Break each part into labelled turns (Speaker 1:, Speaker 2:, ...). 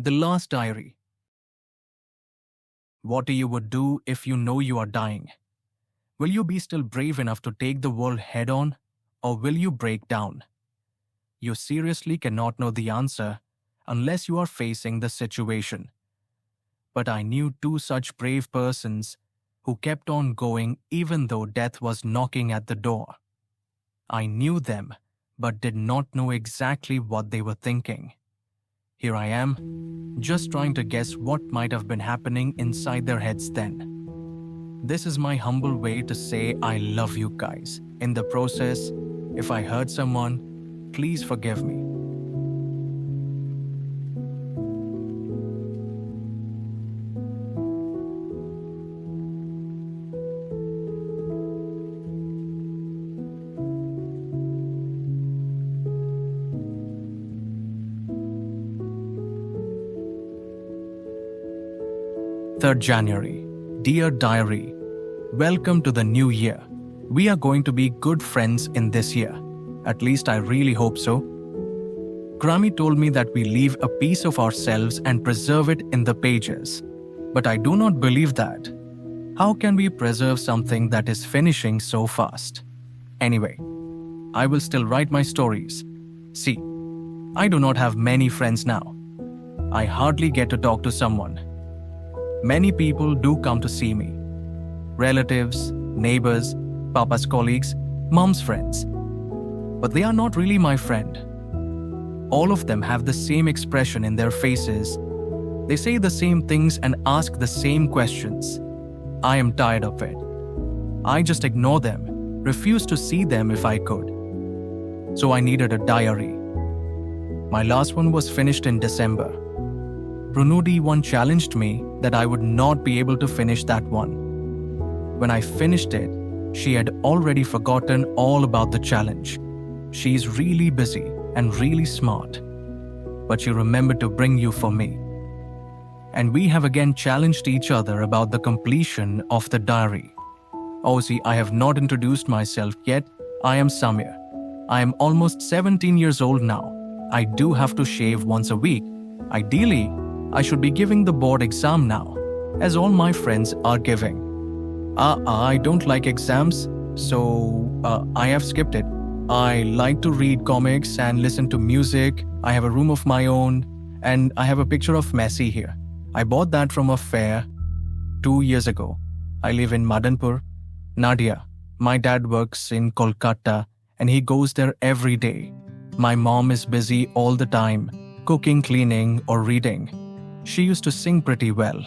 Speaker 1: The last diary. What you would do if you know you are dying? Will you be still brave enough to take the world head on, or will you break down? You seriously cannot know the answer unless you are facing the situation. But I knew two such brave persons who kept on going even though death was knocking at the door. I knew them, but did not know exactly what they were thinking. Here I am, just trying to guess what might have been happening inside their heads then. This is my humble way to say I love you guys. In the process, if I hurt someone, please forgive me. January 3rd. Dear Diary, welcome to the new year. We are going to be good friends in this year. At least I really hope so. Grammy told me that we leave a piece of ourselves and preserve it in the pages. But I do not believe that. How can we preserve something that is finishing so fast? Anyway, I will still write my stories. See, I do not have many friends now. I hardly get to talk to someone. Many people do come to see me. Relatives, neighbors, papa's colleagues, mom's friends. But they are not really my friend. All of them have the same expression in their faces. They say the same things and ask the same questions. I am tired of it. I just ignore them, refuse to see them if I could. So I needed a diary. My last one was finished in December. Runudi one challenged me that I would not be able to finish that one. When I finished it, she had already forgotten all about the challenge. She's really busy and really smart. But she remembered to bring you for me. And we have again challenged each other about the completion of the diary. Oh, see, I have not introduced myself yet. I am Samir. I am almost 17 years old now. I do have to shave once a week. Ideally, I should be giving the board exam now, as all my friends are giving. I don't like exams, so I have skipped it. I like to read comics and listen to music. I have a room of my own, and I have a picture of Messi here. I bought that from a fair 2 years ago. I live in Madanpur. Nadia, my dad works in Kolkata, and he goes there every day. My mom is busy all the time, cooking, cleaning, or reading. She used to sing pretty well.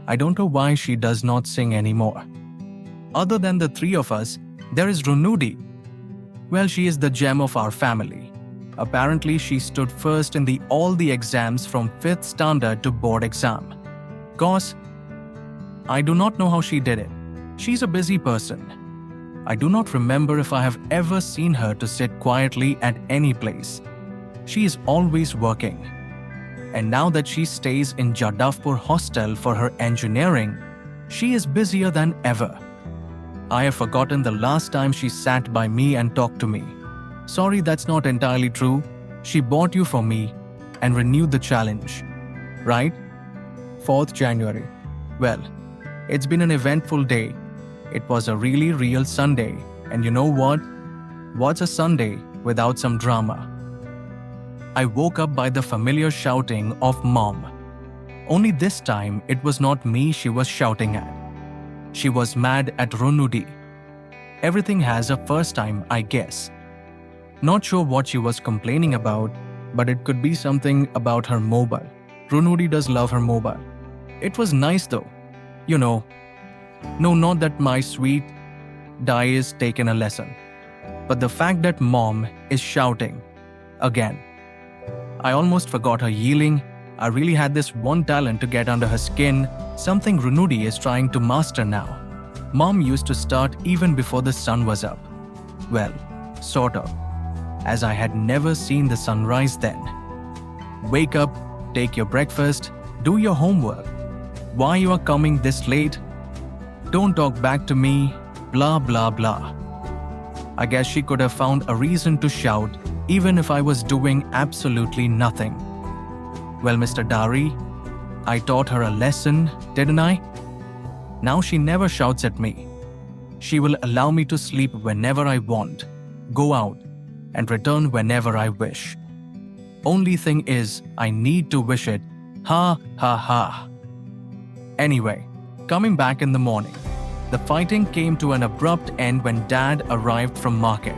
Speaker 1: I don't know why she does not sing anymore. Other than the three of us, there is Runudi. Well, she is the gem of our family. Apparently, she stood first in all the exams from 5th standard to board exam. Gosh, I do not know how she did it. She's a busy person. I do not remember if I have ever seen her to sit quietly at any place. She is always working. And now that she stays in Jadavpur hostel for her engineering, she is busier than ever. I have forgotten the last time she sat by me and talked to me. Sorry, that's not entirely true. She bought you for me and renewed the challenge. Right? January 4th. Well, it's been an eventful day. It was a really real Sunday. And you know what? What's a Sunday without some drama? I woke up by the familiar shouting of Mom. Only this time, it was not me she was shouting at. She was mad at Runudi. Everything has a first time, I guess. Not sure what she was complaining about, but it could be something about her mobile. Runudi does love her mobile. It was nice though. You know. No, not that my sweet Dai is taken a lesson. But the fact that Mom is shouting. Again. I almost forgot her yelling. I really had this one talent to get under her skin, something Runudi is trying to master now. Mom used to start even before the sun was up. Well, sort of, as I had never seen the sunrise then. Wake up, take your breakfast, do your homework. Why you are coming this late? Don't talk back to me, blah blah blah. I guess she could have found a reason to shout even if I was doing absolutely nothing. Well, Mr. Dari, I taught her a lesson, didn't I? Now she never shouts at me. She will allow me to sleep whenever I want, go out, and return whenever I wish. Only thing is, I need to wish it. Ha ha ha. Anyway, coming back in the morning, the fighting came to an abrupt end when Dad arrived from market.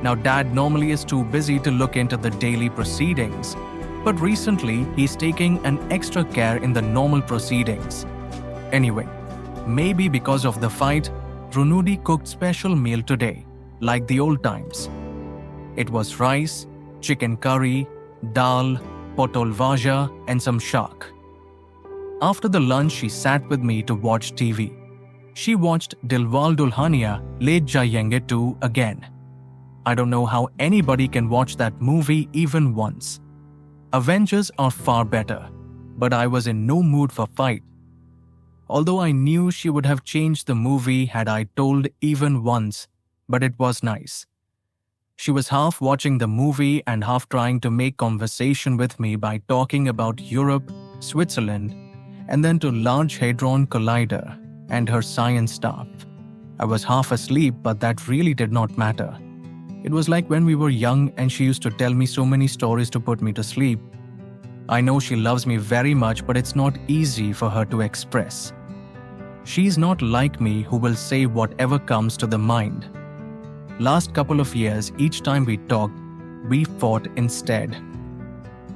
Speaker 1: Now, Dad normally is too busy to look into the daily proceedings, but recently he's taking an extra care in the normal proceedings. Anyway, maybe because of the fight, Runudi cooked special meal today, like the old times. It was rice, chicken curry, dal, potol bhaja, and some shark. After the lunch, she sat with me to watch TV. She watched Dilwal Dulhania Le Jayenge 2 again. I don't know how anybody can watch that movie even once. Avengers are far better, but I was in no mood for fight. Although I knew she would have changed the movie had I told even once, but it was nice. She was half watching the movie and half trying to make conversation with me by talking about Europe, Switzerland, and then to Large Hadron Collider and her science stuff. I was half asleep, but that really did not matter. It was like when we were young and she used to tell me so many stories to put me to sleep. I know she loves me very much, but it's not easy for her to express. She's not like me who will say whatever comes to the mind. Last couple of years, each time we talked, we fought instead.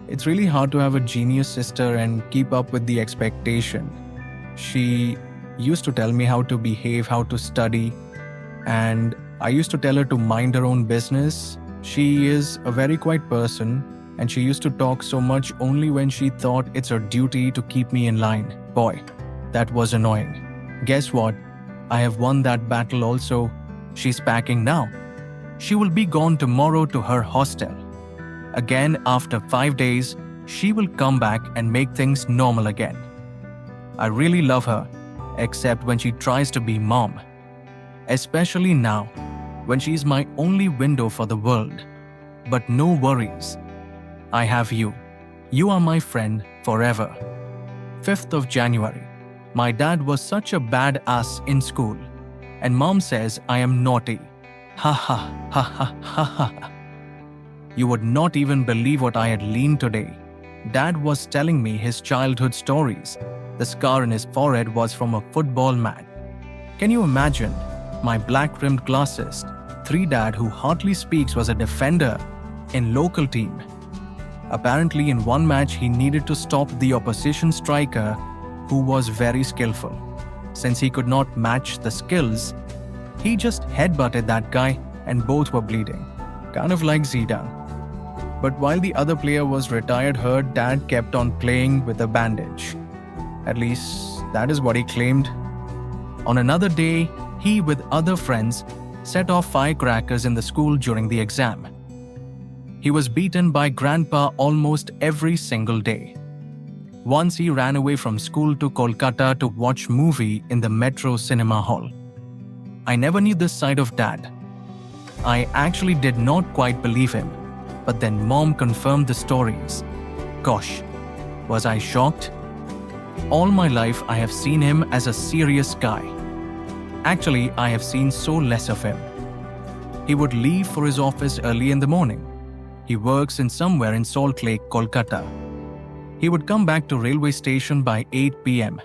Speaker 1: It's really hard to have a genius sister and keep up with the expectation. She used to tell me how to behave, how to study, and I used to tell her to mind her own business. She is a very quiet person, and she used to talk so much only when she thought it's her duty to keep me in line. Boy, that was annoying. Guess what? I have won that battle also. She's packing now. She will be gone tomorrow to her hostel. Again, after 5 days, she will come back and make things normal again. I really love her, except when she tries to be mom. Especially now, when she's my only window for the world. But no worries. I have you. You are my friend forever. 5th of January. My dad was such a bad ass in school. And mom says I am naughty. Ha ha ha ha ha ha. You would not even believe what I had learned today. Dad was telling me his childhood stories. The scar in his forehead was from a football match. Can you imagine? My black-rimmed glasses. 3 dad who hardly speaks was a defender in local team. Apparently in one match he needed to stop the opposition striker who was very skillful. Since he could not match the skills, he just headbutted that guy and both were bleeding. Kind of like Zidane. But while the other player was retired hurt, Dad kept on playing with a bandage. At least, that is what he claimed. On another day, he with other friends set off firecrackers in the school during the exam. He was beaten by Grandpa almost every single day. Once he ran away from school to Kolkata to watch movie in the Metro Cinema Hall. I never knew this side of Dad. I actually did not quite believe him, but then Mom confirmed the stories. Gosh, was I shocked? All my life I have seen him as a serious guy. Actually, I have seen so less of him. He would leave for his office early in the morning. He works in somewhere in Salt Lake, Kolkata. He would come back to railway station by 8 p.m.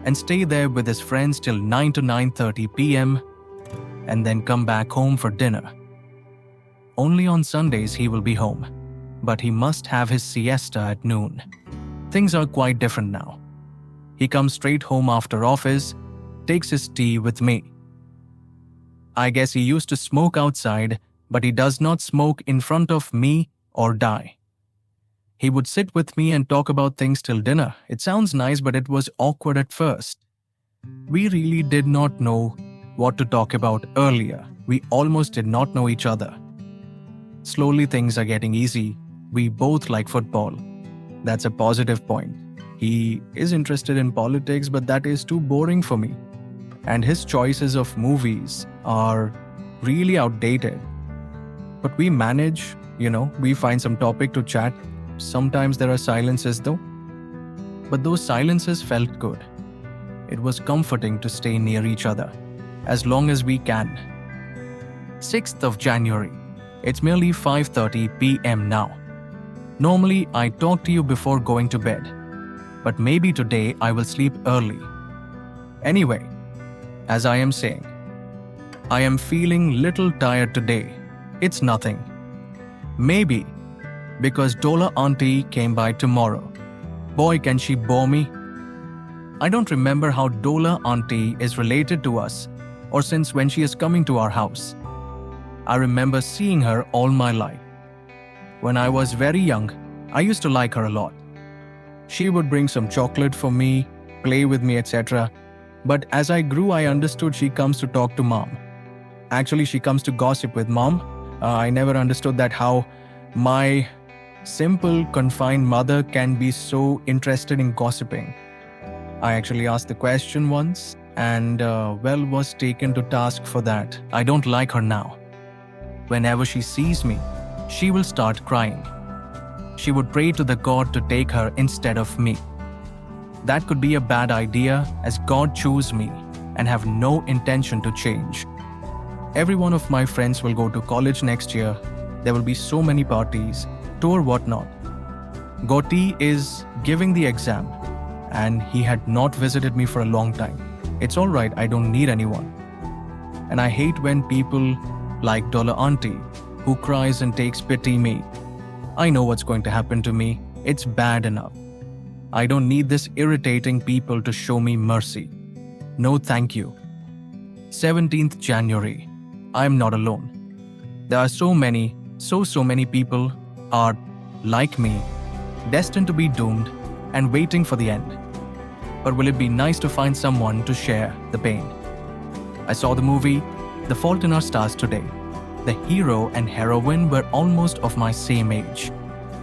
Speaker 1: and stay there with his friends till 9 to 9:30 p.m. and then come back home for dinner. Only on Sundays he will be home, but he must have his siesta at noon. Things are quite different now. He comes straight home after office, takes his tea with me. I guess he used to smoke outside, but he does not smoke in front of me or die. He would sit with me and talk about things till dinner. It sounds nice, but it was awkward at first. We really did not know what to talk about earlier. We almost did not know each other. Slowly things are getting easy. We both like football. That's a positive point. He is interested in politics, but that is too boring for me. And his choices of movies are really outdated. But we manage, we find some topic to chat. sometimes there are silences though. But those silences felt good. It was comforting to stay near each other as long as we can. 6th of January. It's merely 5:30 p.m. now. Normally, I talk to you before going to bed, but maybe today I will sleep early. Anyway, as I am saying, I am feeling little tired today. It's nothing. Maybe because Dola auntie came by tomorrow. Boy, can she bore me. I don't remember how Dola auntie is related to us or since when she is coming to our house. I remember seeing her all my life. When I was very young, I used to like her a lot. She would bring some chocolate for me, play with me, etc. But as I grew, I understood she comes to talk to mom. Actually, she comes to gossip with mom. I never understood that how my simple, confined mother can be so interested in gossiping. I actually asked the question once and was taken to task for that. I don't like her now. Whenever she sees me, she will start crying. She would pray to the God to take her instead of me. That could be a bad idea as God chose me and have no intention to change. Every one of my friends will go to college next year. There will be so many parties, tour whatnot. Goti is giving the exam and he had not visited me for a long time. It's alright, I don't need anyone. And I hate when people like Dollar Auntie who cries and takes pity me. I know what's going to happen to me. It's bad enough. I don't need this irritating people to show me mercy. No thank you. 17th January. I am not alone. There are so many people are like me, destined to be doomed and waiting for the end. But will it be nice to find someone to share the pain? I saw the movie The Fault in Our Stars today. The hero and heroine were almost of my same age,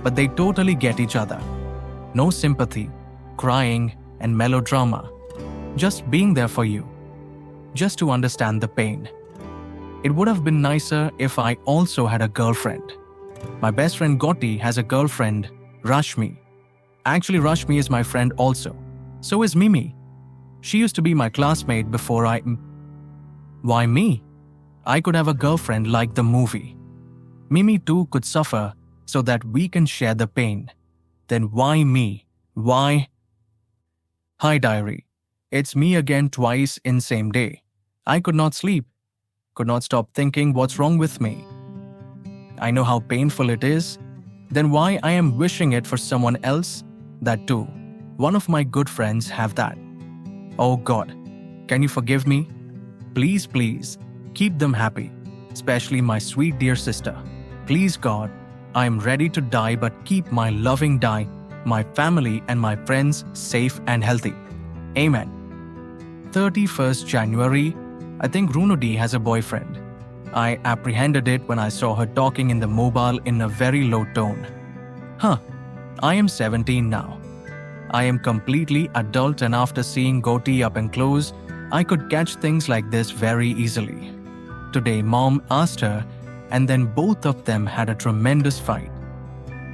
Speaker 1: but they totally get each other. No sympathy, crying, and melodrama. Just being there for you. Just to understand the pain. It would have been nicer if I also had a girlfriend. My best friend Gotti has a girlfriend, Rashmi. Actually, Rashmi is my friend also. So is Mimi. She used to be my classmate before I... Why me? I could have a girlfriend like the movie. Mimi too could suffer so that we can share the pain. Then why me? Why? Hi diary. It's me again twice in same day. I could not sleep. Could not stop thinking what's wrong with me. I know how painful it is. Then why I am wishing it for someone else? That too. One of my good friends have that. Oh God, can you forgive me? Please, please, keep them happy. Especially my sweet dear sister. Please God, I am ready to die but keep my loving die, my family and my friends safe and healthy. Amen. 31st January. I think Runudi has a boyfriend. I apprehended it when I saw her talking in the mobile in a very low tone. I am 17 now. I am completely adult and after seeing Goti up and close, I could catch things like this very easily. Today, Mom asked her and then both of them had a tremendous fight.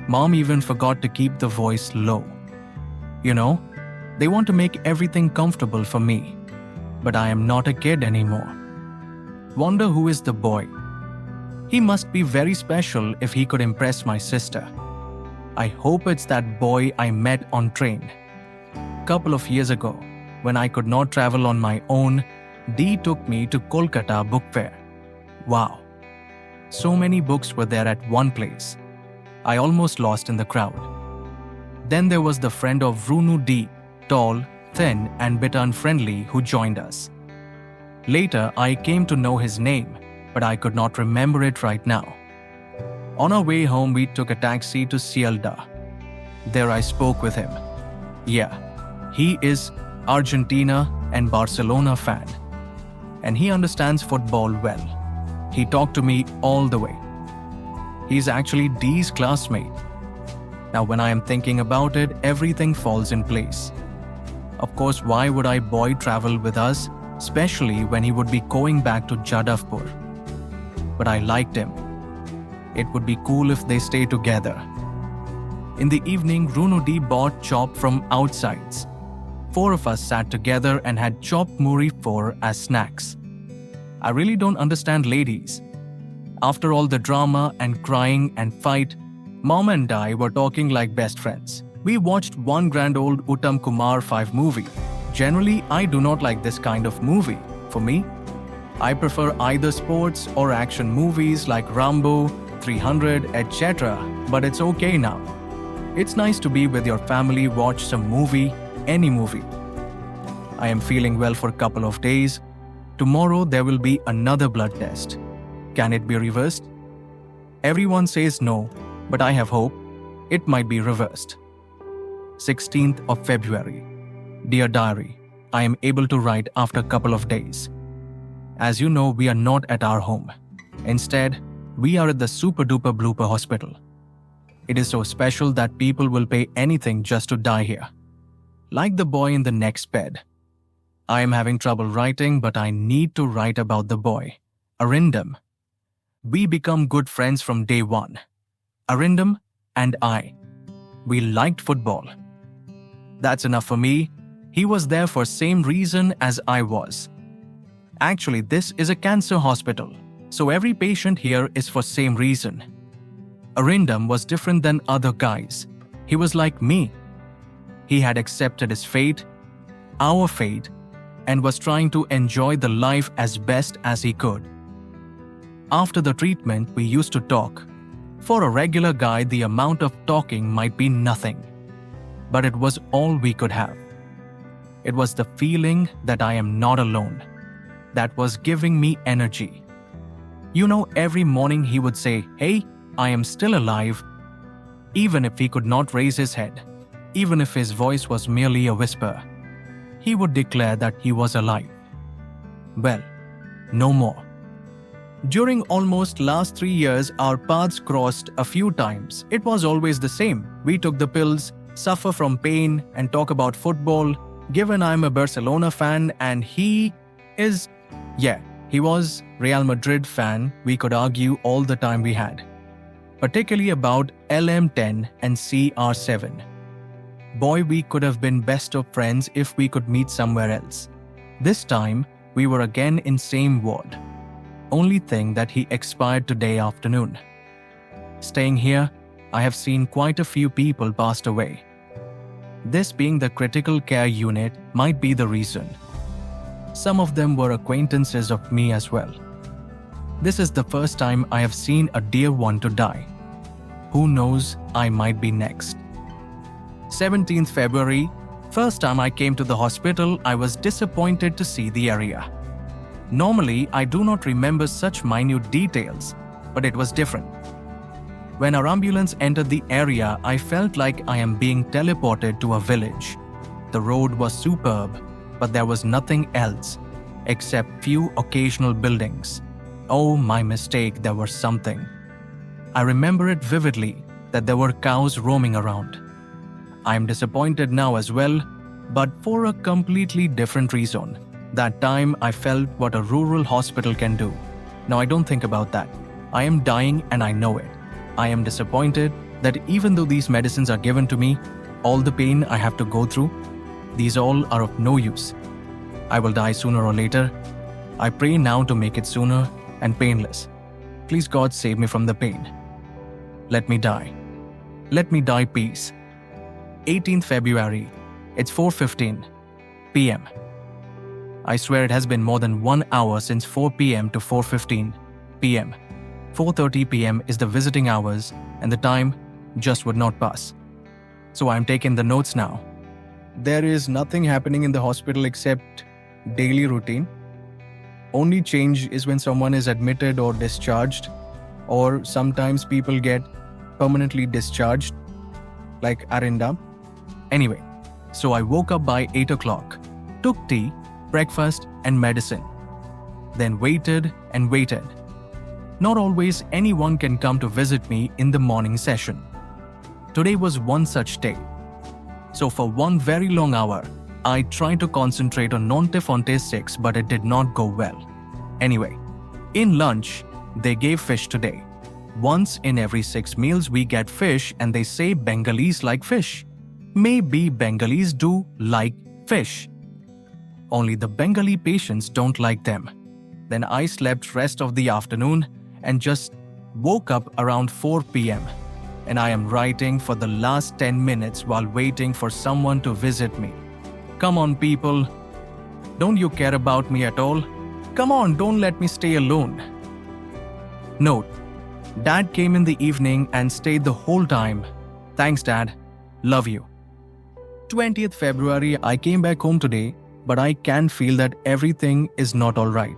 Speaker 1: Mom even forgot to keep the voice low. You know, they want to make everything comfortable for me. But I am not a kid anymore. Wonder who is the boy. He must be very special if he could impress my sister. I hope it's that boy I met on train. Couple of years ago, when I could not travel on my own, Dee took me to Kolkata book fair. Wow. So many books were there at one place. I almost lost in the crowd. Then there was the friend of Runu Dee, tall, thin and bit unfriendly who joined us. Later, I came to know his name, but I could not remember it right now. On our way home, we took a taxi to Sialda. There I spoke with him. Yeah, he is Argentina and Barcelona fan. And he understands football well. He talked to me all the way. He's actually Dee's classmate. Now when I am thinking about it, everything falls in place. Of course, why would I boy travel with us, especially when he would be going back to Jadavpur? But I liked him. It would be cool if they stay together. In the evening, Runudi bought chop from outsides. 4 of us sat together and had chopped muri for as snacks. I really don't understand ladies. After all the drama and crying and fight, Mom and I were talking like best friends. We watched one grand old Uttam Kumar 5 movie. Generally, I do not like this kind of movie. For me, I prefer either sports or action movies like Rambo, 300, etc. But it's okay now. It's nice to be with your family, watch some movie, any movie. I am feeling well for a couple of days. Tomorrow there will be another blood test. Can it be reversed? Everyone says no, but I have hope. It might be reversed. 16th of February. Dear Diary, I am able to write after a couple of days. As you know, we are not at our home. Instead, we are at the Super Duper Blooper Hospital. It is so special that people will pay anything just to die here. Like the boy in the next bed. I am having trouble writing, but I need to write about the boy, Arindam. We become good friends from day one. Arindam and I. We liked football. That's enough for me. He was there for same reason as I was. Actually, this is a cancer hospital, so every patient here is for same reason. Arindam was different than other guys. He was like me. He had accepted his fate, our fate, and was trying to enjoy the life as best as he could. After the treatment, we used to talk. For a regular guy, the amount of talking might be nothing. But it was all we could have. It was the feeling that I am not alone. That was giving me energy. You know, every morning he would say, "Hey, I am still alive," even if he could not raise his head, even if his voice was merely a whisper. He would declare that he was alive. Well, no more. During almost last 3 years, our paths crossed a few times. It was always the same. We took the pills, suffer from pain, and talk about football. Given I'm a Barcelona fan and he was Real Madrid fan, we could argue all the time we had. Particularly about LM10 and CR7. Boy, we could have been best of friends if we could meet somewhere else. This time, we were again in same ward. Only thing that he expired today afternoon. Staying here, I have seen quite a few people passed away. This being the critical care unit might be the reason. Some of them were acquaintances of me as well. This is the first time I have seen a dear one to die. Who knows, I might be next. 17th February, first time I came to the hospital, I was disappointed to see the area. Normally, I do not remember such minute details, but it was different. When our ambulance entered the area, I felt like I am being teleported to a village. The road was superb, but there was nothing else, except few occasional buildings. Oh, my mistake, there was something. I remember it vividly, that there were cows roaming around. I am disappointed now as well, but for a completely different reason. That time I felt what a rural hospital can do. Now I don't think about that. I am dying and I know it. I am disappointed that even though these medicines are given to me, all the pain I have to go through, these all are of no use. I will die sooner or later. I pray now to make it sooner and painless. Please God save me from the pain. Let me die. Let me die peace. 18th February. It's 4:15 p.m. I swear it has been more than 1 hour since 4 p.m. to 4:15 p.m. 4:30 p.m. is the visiting hours and the time just would not pass. So I am taking the notes now. There is nothing happening in the hospital except daily routine. Only change is when someone is admitted or discharged, or sometimes people get permanently discharged, like Arindam. Anyway, so I woke up by 8 o'clock, took tea, breakfast and medicine. Then waited and waited. Not always anyone can come to visit me in the morning session. Today was one such day. So for one very long hour, I tried to concentrate on Nonte Fonte 6, but it did not go well. Anyway, in lunch, they gave fish today. Once in every 6 meals we get fish and they say Bengalis like fish. Maybe Bengalis do like fish. Only the Bengali patients don't like them. Then I slept rest of the afternoon and just woke up around 4 p.m. And I am writing for the last 10 minutes while waiting for someone to visit me. Come on, people. Don't you care about me at all? Come on, don't let me stay alone. Note: Dad came in the evening and stayed the whole time. Thanks, Dad. Love you. 20th February, I came back home today, but I can feel that everything is not alright.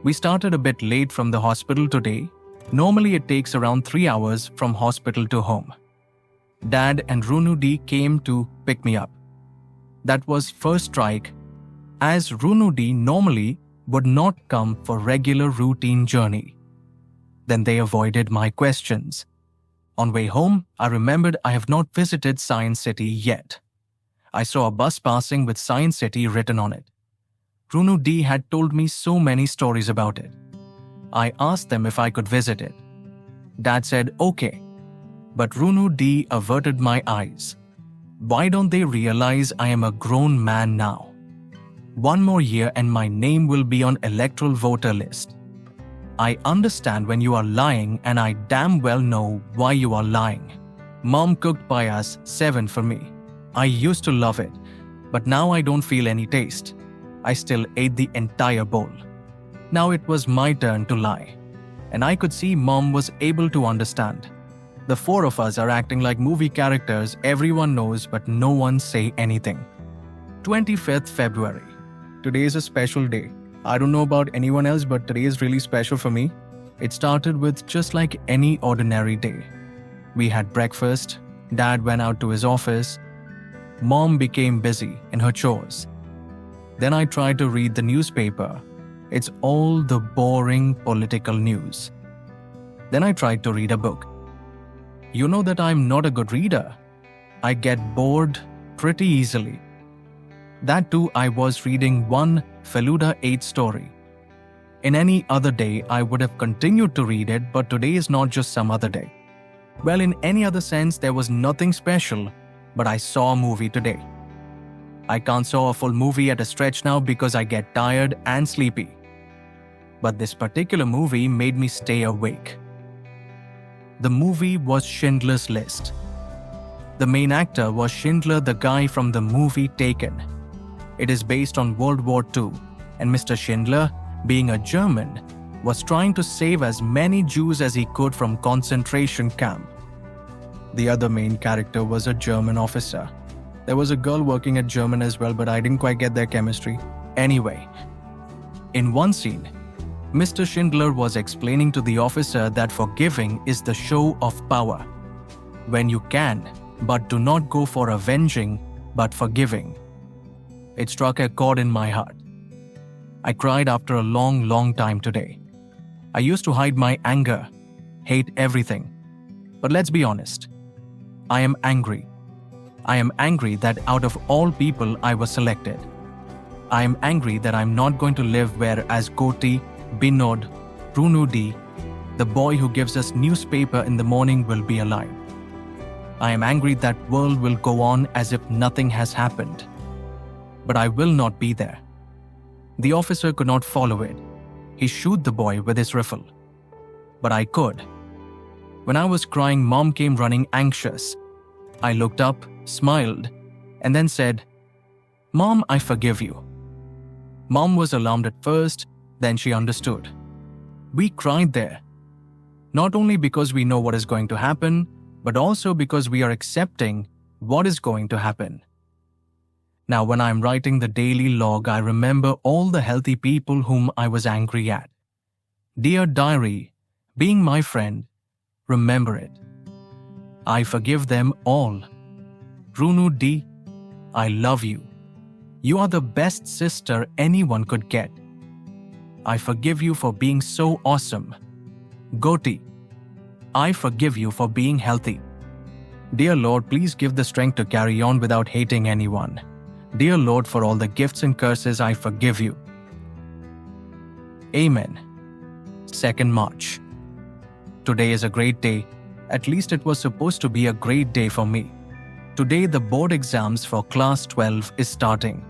Speaker 1: We started a bit late from the hospital today. Normally it takes around 3 hours from hospital to home. Dad and Runu D came to pick me up. That was first strike, as Runu D normally would not come for regular routine journey. Then they avoided my questions. On way home, I remembered I have not visited Science City yet. I saw a bus passing with Science City written on it. Runu D had told me so many stories about it. I asked them if I could visit it. Dad said okay, but Runu D averted my eyes. Why don't they realize I am a grown man now? 1 more year and my name will be on electoral voter list. I understand when you are lying and I damn well know why you are lying. Mom cooked payas 7 for me. I used to love it, but now I don't feel any taste. I still ate the entire bowl. Now it was my turn to lie. And I could see Mom was able to understand. The 4 of us are acting like movie characters everyone knows but no one say anything. 25th February. Today is a special day. I don't know about anyone else, but today is really special for me. It started with just like any ordinary day. We had breakfast, Dad went out to his office, Mom became busy in her chores. Then I tried to read the newspaper. It's all the boring political news. Then I tried to read a book. You know that I'm not a good reader. I get bored pretty easily. That too, I was reading one Feluda 8 story. In any other day, I would have continued to read it, but today is not just some other day. Well, in any other sense, there was nothing special, but I saw a movie today. I can't saw a full movie at a stretch now because I get tired and sleepy. But this particular movie made me stay awake. The movie was Schindler's List. The main actor was Schindler, the guy from the movie Taken. It is based on World War II, and Mr. Schindler, being a German, was trying to save as many Jews as he could from concentration camp. The other main character was a German officer. There was a girl working at German as well, but I didn't quite get their chemistry. Anyway, in one scene, Mr. Schindler was explaining to the officer that forgiving is the show of power. When you can, but do not go for avenging, but forgiving. It struck a chord in my heart. I cried after a long time today. I used to hide my anger, hate everything. But let's be honest. I am angry. I am angry that out of all people I was selected. I am angry that I'm not going to live where as Goti, Binod, Runudi, the boy who gives us newspaper in the morning will be alive. I am angry that world will go on as if nothing has happened. But I will not be there. The officer could not follow it. He shoot the boy with his rifle. But I could. When I was crying, Mom came running anxious. I looked up, smiled, and then said, "Mom, I forgive you." Mom was alarmed at first, then she understood. We cried there. Not only because we know what is going to happen, but also because we are accepting what is going to happen. Now, when I'm writing the daily log, I remember all the healthy people whom I was angry at. Dear diary, being my friend, remember it. I forgive them all. Runu D, I love you. You are the best sister anyone could get. I forgive you for being so awesome. Goti, I forgive you for being healthy. Dear Lord, please give the strength to carry on without hating anyone. Dear Lord, for all the gifts and curses, I forgive you. Amen. 2nd March. Today is a great day. At least it was supposed to be a great day for me. Today the board exams for class 12 is starting.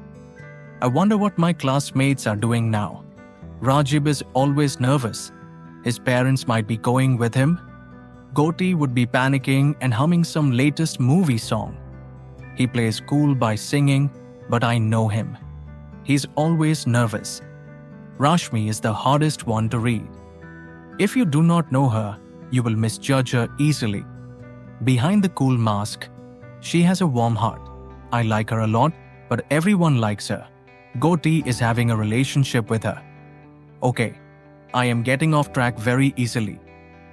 Speaker 1: I wonder what my classmates are doing now. Rajib is always nervous. His parents might be going with him. Goti would be panicking and humming some latest movie song. He plays cool by singing, but I know him. He's always nervous. Rashmi is the hardest one to read. If you do not know her, you will misjudge her easily. Behind the cool mask, she has a warm heart. I like her a lot, but everyone likes her. Goti is having a relationship with her. Okay, I am getting off track very easily.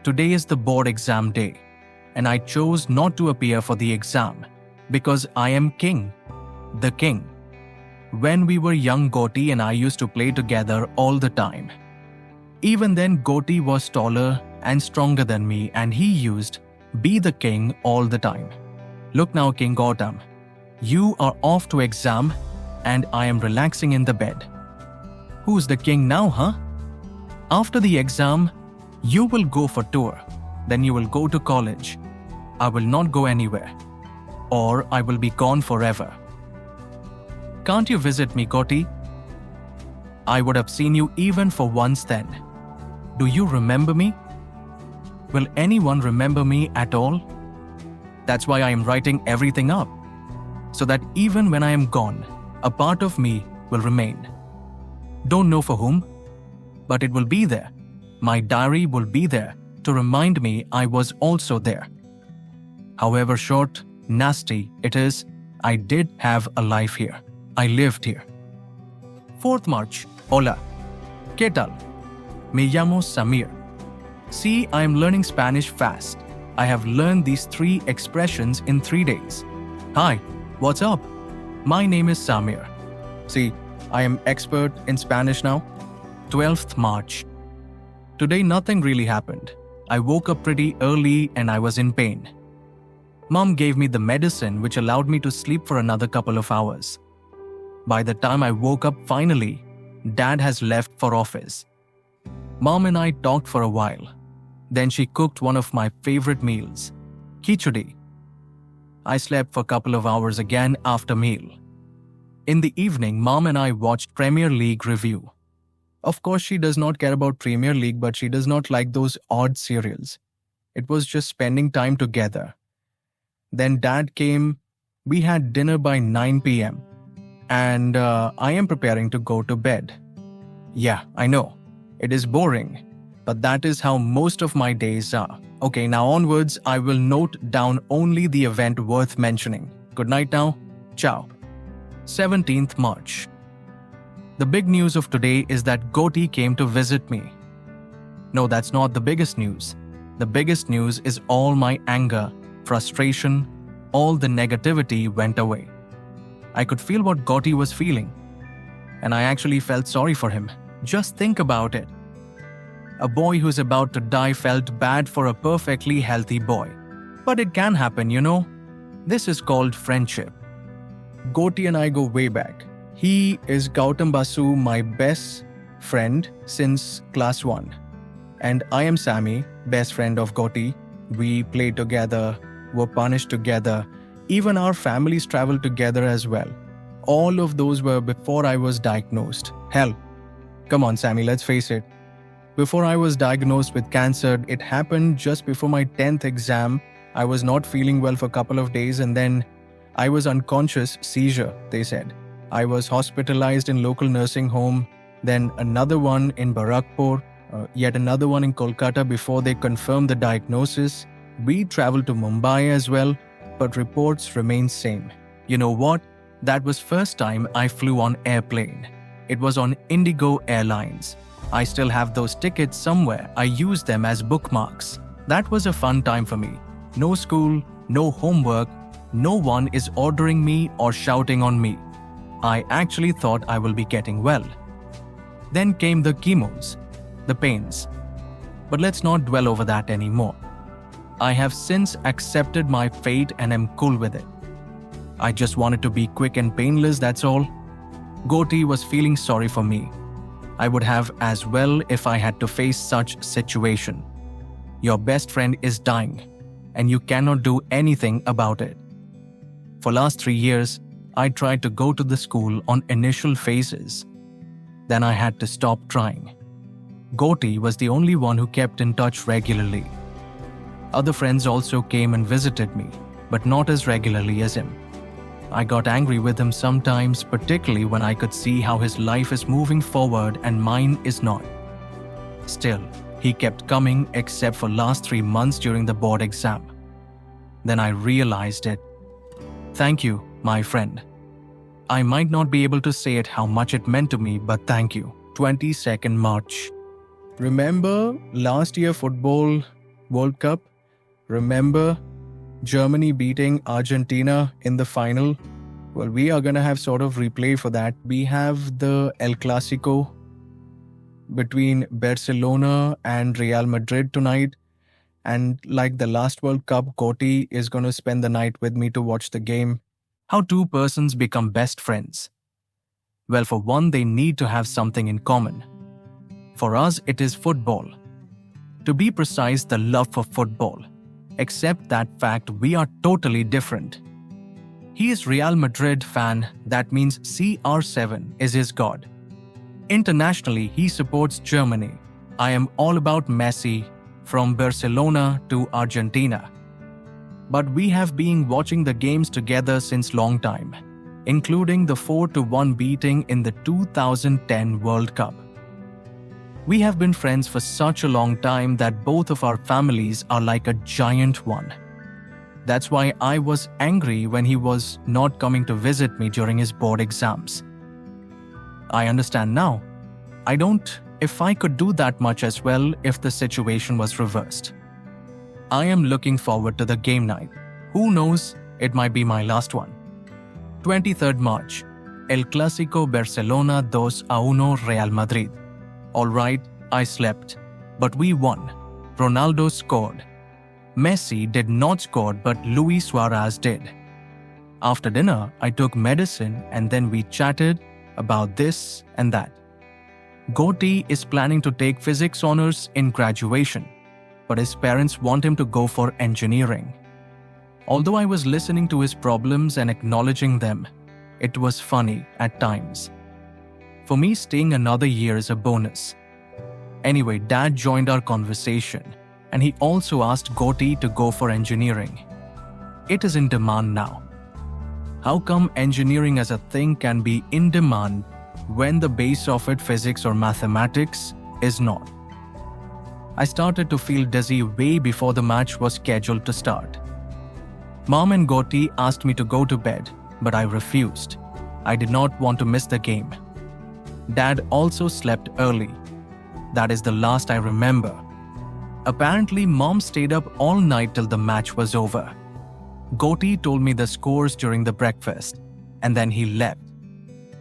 Speaker 1: Today is the board exam day, and I chose not to appear for the exam because I am king, the king. When we were young, Goti and I used to play together all the time. Even then, Goti was taller and stronger than me, and he used be the king all the time. Look now, King Gautam, you are off to exam and I am relaxing in the bed. Who's the king now, huh? After the exam, you will go for tour. Then you will go to college. I will not go anywhere. Or I will be gone forever. Can't you visit me, Goti? I would have seen you even for once then. Do you remember me? Will anyone remember me at all? That's why I am writing everything up. So that even when I am gone, a part of me will remain. Don't know for whom, but it will be there. My diary will be there to remind me I was also there. However short, nasty it is, I did have a life here. I lived here. 4th March. Hola. ¿Qué tal? Me llamo Samir. See, I am learning Spanish fast. I have learned these 3 expressions in 3 days. Hi, what's up? My name is Samir. See, I am expert in Spanish now. 12th March. Today nothing really happened. I woke up pretty early and I was in pain. Mom gave me the medicine which allowed me to sleep for another couple of hours. By the time I woke up finally, Dad has left for office. Mom and I talked for a while. Then she cooked one of my favorite meals, khichdi. I slept for a couple of hours again after meal. In the evening, Mom and I watched Premier League review. Of course, she does not care about Premier League, but she does not like those odd serials. It was just spending time together. Then Dad came. We had dinner by 9 p.m. And I am preparing to go to bed. Yeah, I know. It is boring. But that is how most of my days are. Okay, now onwards, I will note down only the event worth mentioning. Good night now. Ciao. 17th March. The big news of today is that Goti came to visit me. No, that's not the biggest news. The biggest news is all my anger, frustration, all the negativity went away. I could feel what Goti was feeling. And I actually felt sorry for him. Just think about it. A boy who's about to die felt bad for a perfectly healthy boy. But it can happen, you know. This is called friendship. Goti and I go way back. He is Gautam Basu, my best friend since class 1. And I am Sammy, best friend of Goti. We played together, were punished together. Even our families traveled together as well. All of those were before I was diagnosed. Hell, come on Sammy, let's face it. Before I was diagnosed with cancer, it happened just before my 10th exam. I was not feeling well for a couple of days and then I was unconscious, seizure, they said. I was hospitalized in local nursing home, then another one in Barakpur, yet another one in Kolkata before they confirmed the diagnosis. We traveled to Mumbai as well, but reports remain same. You know what? That was first time I flew on airplane. It was on Indigo Airlines. I still have those tickets somewhere. I use them as bookmarks. That was a fun time for me. No school, no homework, no one is ordering me or shouting on me. I actually thought I will be getting well. Then came the chemos, the pains. But let's not dwell over that anymore. I have since accepted my fate and am cool with it. I just wanted to be quick and painless, that's all. Goti was feeling sorry for me. I would have as well if I had to face such situation. Your best friend is dying, and you cannot do anything about it. For last 3 years, I tried to go to the school on initial phases. Then I had to stop trying. Goti was the only one who kept in touch regularly. Other friends also came and visited me, but not as regularly as him. I got angry with him sometimes, particularly when I could see how his life is moving forward and mine is not. Still, he kept coming except for last 3 months during the board exam. Then I realized it. Thank you, my friend. I might not be able to say it how much it meant to me, but thank you. 22nd March. Remember last year football World Cup? Remember Germany beating Argentina in the final? Well, we are going to have sort of replay for that. We have the El Clasico between Barcelona and Real Madrid tonight. And like the last World Cup, Goti is going to spend the night with me to watch the game. How two persons become best friends? Well, for one, they need to have something in common. For us, it is football. To be precise, the love for football. Except that fact, we are totally different. He is Real Madrid fan, that means CR7 is his god. Internationally, he supports Germany. I am all about Messi, from Barcelona to Argentina. But we have been watching the games together since long time, including the 4-1 beating in the 2010 World Cup. We have been friends for such a long time that both of our families are like a giant one. That's why I was angry when he was not coming to visit me during his board exams. I understand now. I don't if I could do that much as well if the situation was reversed. I am looking forward to the game night. Who knows, it might be my last one. 23rd March. El Clásico Barcelona 2-1 Real Madrid. Alright, I slept. But we won. Ronaldo scored. Messi did not score, but Luis Suarez did. After dinner, I took medicine and then we chatted about this and that. Goti is planning to take physics honors in graduation, but his parents want him to go for engineering. Although I was listening to his problems and acknowledging them, it was funny at times. For me, staying another year is a bonus. Anyway, Dad joined our conversation, and he also asked Goti to go for engineering. It is in demand now. How come engineering as a thing can be in demand when the base of it, physics or mathematics, is not? I started to feel dizzy way before the match was scheduled to start. Mom and Goti asked me to go to bed, but I refused. I did not want to miss the game. Dad also slept early. That is the last I remember. Apparently, Mom stayed up all night till the match was over. Goti told me the scores during the breakfast, and then he left.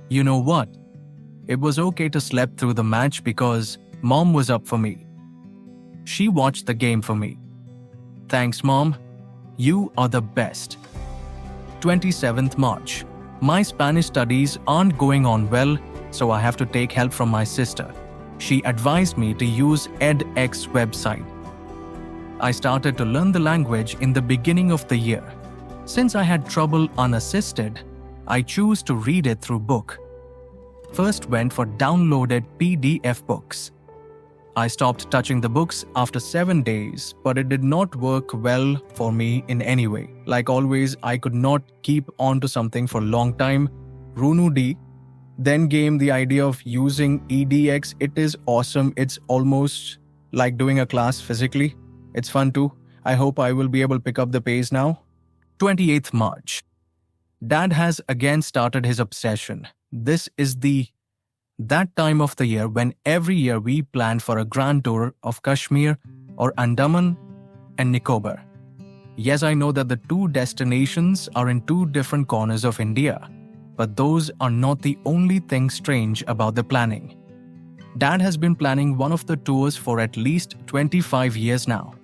Speaker 1: You know what? It was okay to sleep through the match because Mom was up for me. She watched the game for me. Thanks, Mom. You are the best. 27th March. My Spanish studies aren't going on well, so I have to take help from my sister. She advised me to use edX website. I started to learn the language in the beginning of the year. Since I had trouble unassisted, I chose to read it through book. First went for downloaded PDF books. I stopped touching the books after 7 days, but it did not work well for me in any way. Like always, I could not keep on to something for a long time. Runu D then came the idea of using EDX. It is awesome. It's almost like doing a class physically. It's fun too. I hope I will be able to pick up the pace now. 28th March. Dad has again started his obsession. This is that time of the year when every year we plan for a grand tour of Kashmir or Andaman and Nicobar. Yes, I know that the two destinations are in two different corners of India, but those are not the only thing strange about the planning. Dad has been planning one of the tours for at least 25 years now.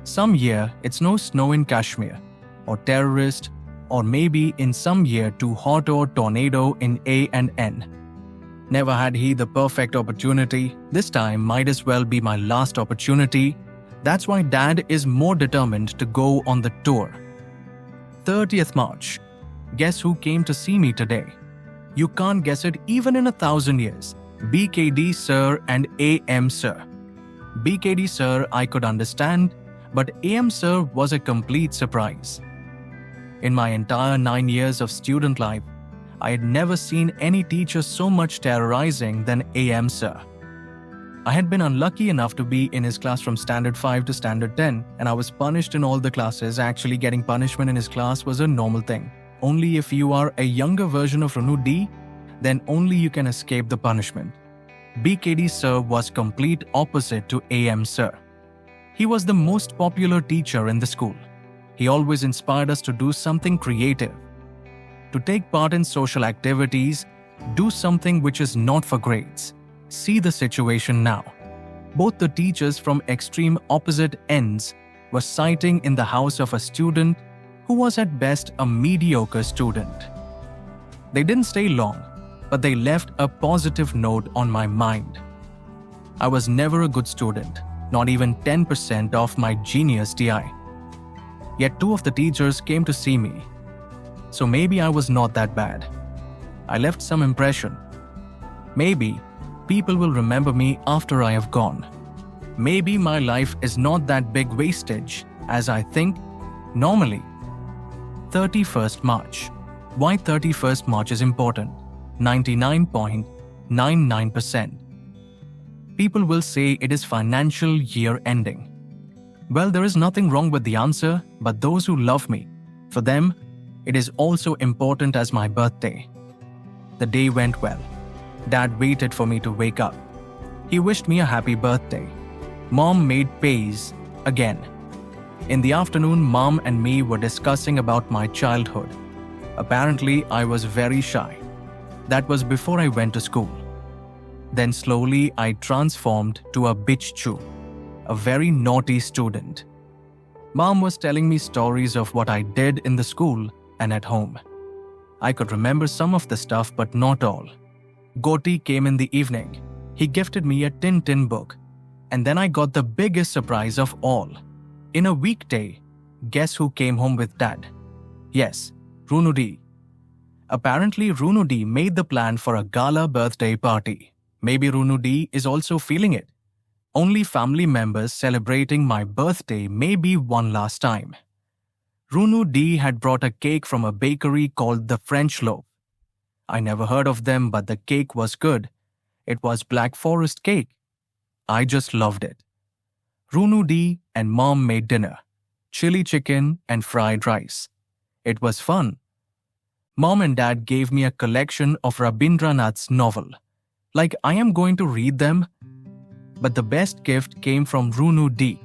Speaker 1: Some year it's no snow in Kashmir, or terrorist, or maybe in some year too hot or tornado in A and N. Never had he the perfect opportunity. This time might as well be my last opportunity. That's why Dad is more determined to go on the tour. 30th March. Guess who came to see me today? You can't guess it even in 1,000 years. BKD Sir and AM Sir. BKD Sir I could understand, but AM Sir was a complete surprise. In my entire 9 years of student life, I had never seen any teacher so much terrorizing than AM Sir. I had been unlucky enough to be in his class from Standard 5 to Standard 10, and I was punished in all the classes. Actually, getting punishment in his class was a normal thing. Only if you are a younger version of Runu D, then only you can escape the punishment. BKD Sir was complete opposite to AM Sir. He was the most popular teacher in the school. He always inspired us to do something creative, to take part in social activities, do something which is not for grades. See the situation now. Both the teachers from extreme opposite ends were sitting in the house of a student who was at best a mediocre student. They didn't stay long, but they left a positive note on my mind. I was never a good student, not even 10% of my genius DI. Yet 2 of the teachers came to see me. So maybe I was not that bad. I left some impression. Maybe people will remember me after I have gone. Maybe my life is not that big wastage as I think normally. 31st March. Why 31st March is important? 99.99%. People will say it is financial year ending. Well, there is nothing wrong with the answer, but those who love me, for them, it is also important as my birthday. The day went well. Dad waited for me to wake up. He wished me a happy birthday. Mom made pays again. In the afternoon, Mom and me were discussing about my childhood. Apparently, I was very shy. That was before I went to school. Then slowly, I transformed to a bitch chew, a very naughty student. Mom was telling me stories of what I did in the school and at home. I could remember some of the stuff, but not all. Goti came in the evening. He gifted me a Tintin book. And then I got the biggest surprise of all. In a weekday, guess who came home with Dad? Yes, Runu D. Apparently, Runu D made the plan for a gala birthday party. Maybe Runu D is also feeling it. Only family members celebrating my birthday maybe one last time. Runu D had brought a cake from a bakery called the French Loaf. I never heard of them, but the cake was good. It was Black Forest cake. I just loved it. Runu D and Mom made dinner, chili chicken and fried rice. It was fun. Mom and Dad gave me a collection of Rabindranath's novel. Like I am going to read them. But the best gift came from Runu D.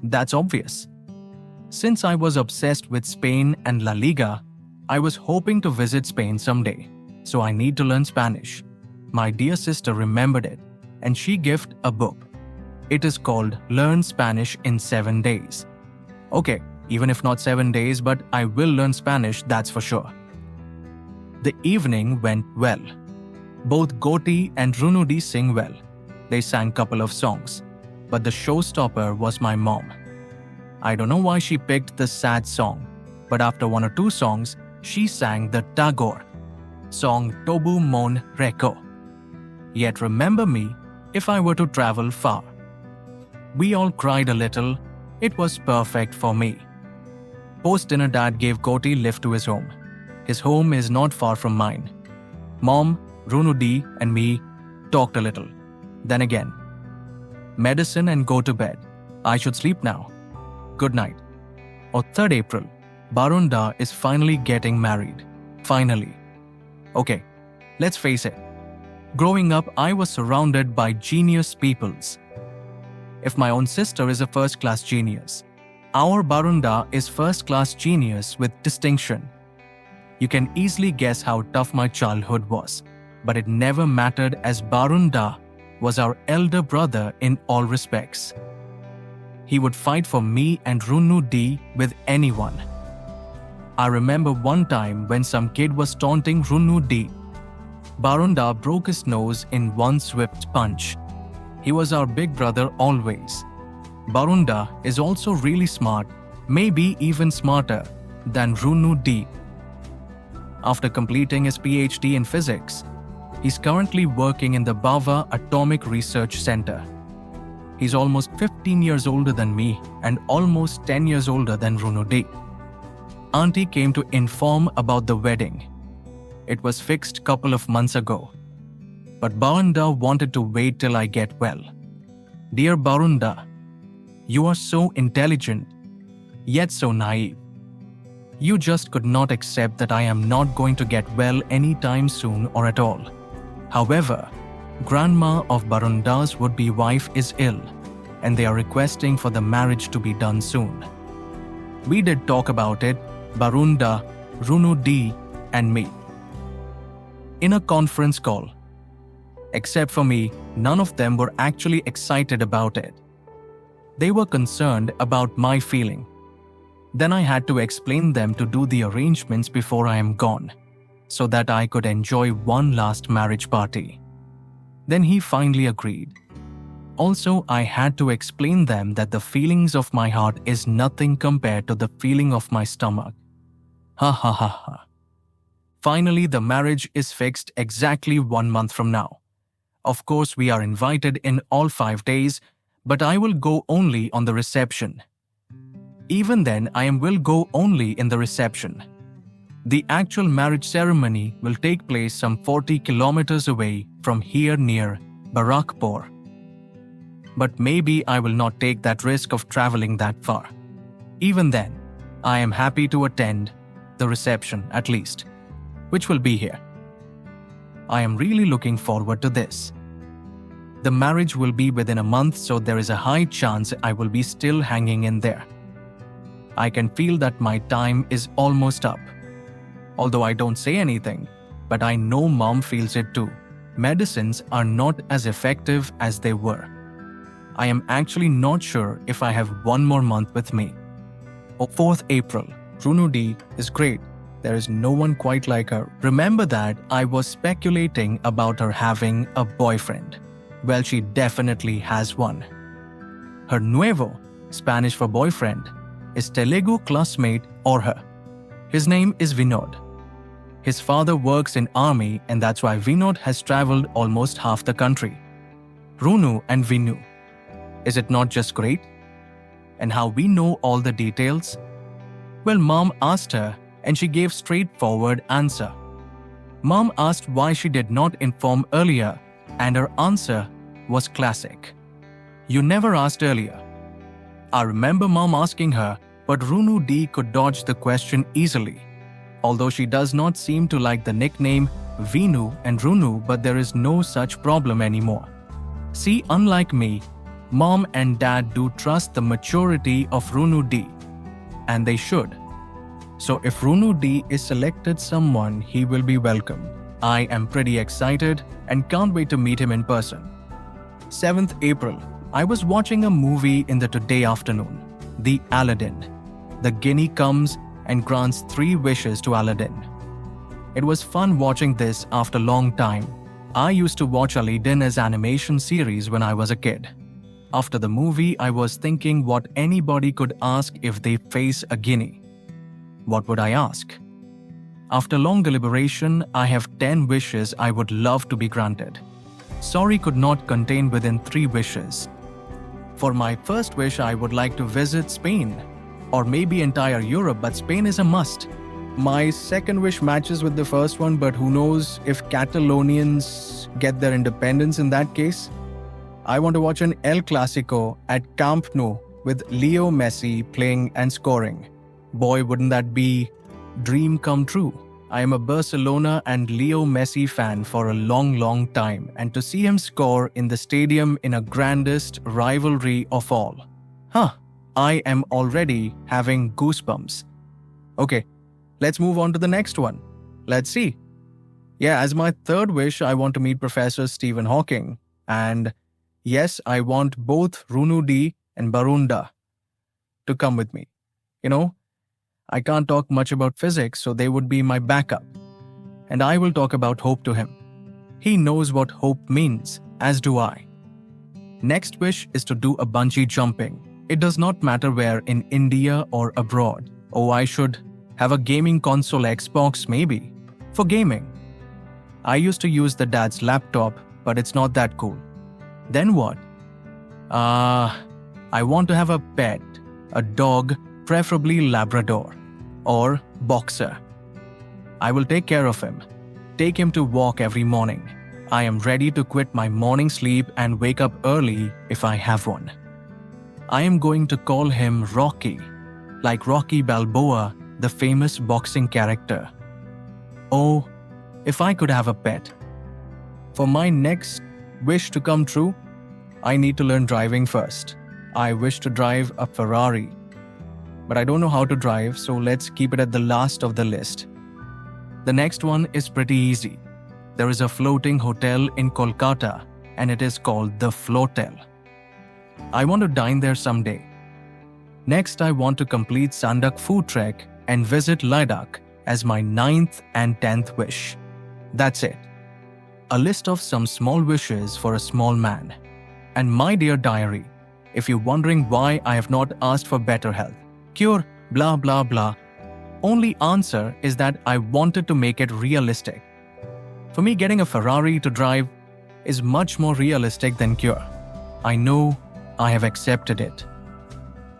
Speaker 1: That's obvious. Since I was obsessed with Spain and La Liga, I was hoping to visit Spain someday. So I need to learn Spanish. My dear sister remembered it, and she gifted a book. It is called Learn Spanish in 7 Days. Okay, even if not 7 days, but I will learn Spanish, that's for sure. The evening went well. Both Goti and Runudi sing well. They sang couple of songs, but the showstopper was my mom. I don't know why she picked the sad song, but after 1 or 2 songs, she sang the Tagore song Tobu Mon Reko. Yet remember me if I were to travel far. We all cried a little. It was perfect for me. Post-dinner, Dad gave Goti lift to his home. His home is not far from mine. Mom, Runudi and me talked a little. Then again, medicine and go to bed. I should sleep now. Good night. On 3rd April, Barunda is finally getting married. Finally. Okay, let's face it. Growing up, I was surrounded by genius peoples. If my own sister is a first-class genius, our Barunda is first-class genius with distinction. You can easily guess how tough my childhood was, but it never mattered as Barunda was our elder brother in all respects. He would fight for me and Runu D with anyone. I remember one time when some kid was taunting Runu D. Barunda broke his nose in one swift punch. He was our big brother always. Barunda is also really smart, maybe even smarter than Runu D. After completing his PhD in physics, he's currently working in the Bava Atomic Research Center. He's almost 15 years older than me and almost 10 years older than Runu D. Auntie came to inform about the wedding. It was fixed couple of months ago. But Barunda wanted to wait till I get well. Dear Barunda, you are so intelligent, yet so naive. You just could not accept that I am not going to get well anytime soon or at all. However, Grandma of Barunda's would-be wife is ill, and they are requesting for the marriage to be done soon. We did talk about it, Barunda, Runu D, and me, in a conference call. Except for me, none of them were actually excited about it. They were concerned about my feeling. Then I had to explain them to do the arrangements before I am gone, so that I could enjoy one last marriage party. Then he finally agreed. Also, I had to explain them that the feelings of my heart is nothing compared to the feeling of my stomach. Ha ha ha ha. Finally, the marriage is fixed exactly 1 month from now. Of course, we are invited in all 5 days, but I will go only on the reception. Even then, I will go only in the reception. The actual marriage ceremony will take place some 40 kilometers away from here near Barakpur. But maybe I will not take that risk of traveling that far. Even then, I am happy to attend the reception at least, which will be here. I am really looking forward to this. The marriage will be within a month, so there is a high chance I will be still hanging in there. I can feel that my time is almost up. Although I don't say anything, but I know Mom feels it too. Medicines are not as effective as they were. I am actually not sure if I have 1 more month with me. 4th April, Runu D is great. There is no one quite like her. Remember that I was speculating about her having a boyfriend. Well, she definitely has one. Her nuevo, Spanish for boyfriend, is Telugu classmate or her. His name is Vinod. His father works in army, and that's why Vinod has traveled almost half the country. Runu and Vinu. Is it not just great? And how we know all the details? Well, Mom asked her, and she gave straightforward answer. Mom asked why she did not inform earlier, and her answer was classic. You never asked earlier. I remember Mom asking her, but Runu D could dodge the question easily. Although she does not seem to like the nickname Vinu and Runu, but there is no such problem anymore. See, unlike me, Mom and Dad do trust the maturity of Runu D, and they should. So if Runu D is selected someone, he will be welcome. I am pretty excited and can't wait to meet him in person. 7th April, I was watching a movie in the today afternoon, The Aladdin. The genie comes and grants 3 wishes to Aladdin. It was fun watching this after a long time. I used to watch Aladdin as animation series when I was a kid. After the movie, I was thinking what anybody could ask if they face a genie. What would I ask? After long deliberation, I have 10 wishes I would love to be granted. Sorry could not contain within 3 wishes. For my first wish, I would like to visit Spain, or maybe entire Europe, but Spain is a must. My second wish matches with the first one, but who knows if Catalonians get their independence in that case. I want to watch an El Clasico at Camp Nou with Leo Messi playing and scoring. Boy, wouldn't that be dream come true. I am a Barcelona and Leo Messi fan for a long time, and to see him score in the stadium in a grandest rivalry of all. I am already having goosebumps. Okay, let's move on to the next one. Let's see. Yeah, as my third wish, I want to meet Professor Stephen Hawking. And yes, I want both Runu D and Barunda to come with me. You know, I can't talk much about physics, so they would be my backup. And I will talk about hope to him. He knows what hope means, as do I. Next wish is to do a bungee jumping. It does not matter where, in India or abroad. Oh, I should have a gaming console, Xbox maybe, for gaming. I used to use the dad's laptop, but it's not that cool. Then what? I want to have a pet, a dog, preferably Labrador or Boxer. I will take care of him, take him to walk every morning. I am ready to quit my morning sleep and wake up early if I have one. I am going to call him Rocky, like Rocky Balboa, the famous boxing character. Oh, if I could have a pet. For my next wish to come true, I need to learn driving first. I wish to drive a Ferrari, but I don't know how to drive, so let's keep it at the last of the list. The next one is pretty easy. There is a floating hotel in Kolkata, and it is called the Flotel. I want to dine there someday. Next, I want to complete Sandak food trek and visit Ladakh as my 9th and 10th wish. That's it. A list of some small wishes for a small man. And my dear diary, if you're wondering why I have not asked for better health, cure, blah blah blah, only answer is that I wanted to make it realistic. For me, getting a Ferrari to drive is much more realistic than cure. I know I have accepted it.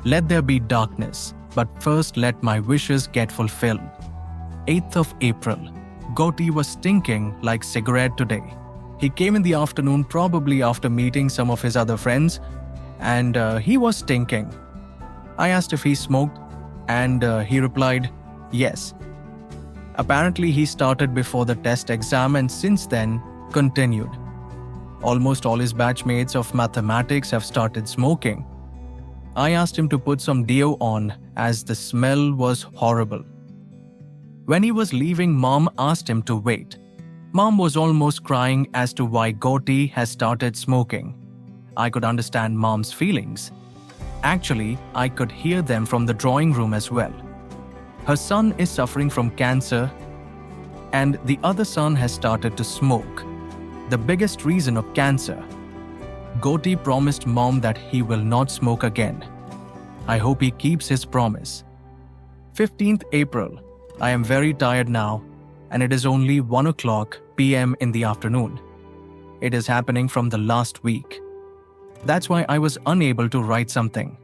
Speaker 1: Let there be darkness, but first let my wishes get fulfilled. 8th of April. Gotti was stinking like cigarette today. He came in the afternoon, probably after meeting some of his other friends, and he was stinking. I asked if he smoked, and he replied, yes. Apparently, he started before the test exam and since then continued. Almost all his batchmates of mathematics have started smoking. I asked him to put some deo on as the smell was horrible. When he was leaving, Mom asked him to wait. Mom was almost crying as to why Gotti has started smoking. I could understand Mom's feelings. Actually, I could hear them from the drawing room as well. Her son is suffering from cancer, and the other son has started to smoke. The biggest reason of cancer. Gotti promised Mom that he will not smoke again. I hope he keeps his promise. 15th April. I am very tired now, and it is only 1:00 p.m. in the afternoon. It is happening from the last week. That's why I was unable to write something.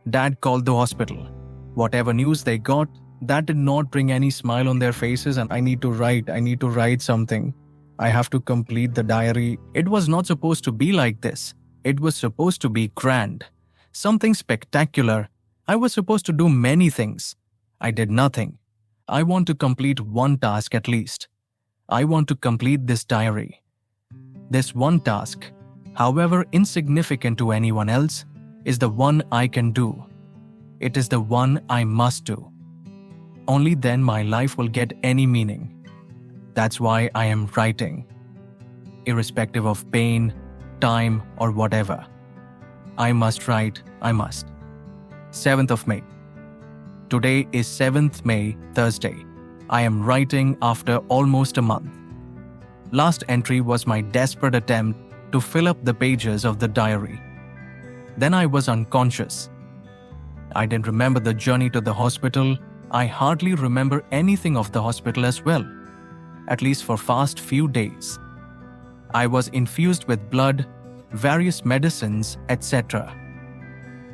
Speaker 1: Dad called the hospital. Whatever news they got, that did not bring any smile on their faces, and I need to write something. I have to complete the diary. It was not supposed to be like this. It was supposed to be grand. Something spectacular. I was supposed to do many things. I did nothing. I want to complete one task at least. I want to complete this diary. This one task, however insignificant to anyone else, is the one I can do. It is the one I must do. Only then my life will get any meaning. That's why I am writing. Irrespective of pain, time, or whatever. I must write, I must. 7th of May. Today is 7th May, Thursday. I am writing after almost a month. Last entry was my desperate attempt to fill up the pages of the diary. Then I was unconscious. I didn't remember the journey to the hospital. I hardly remember anything of the hospital as well, at least for past few days. I was infused with blood, various medicines, etc.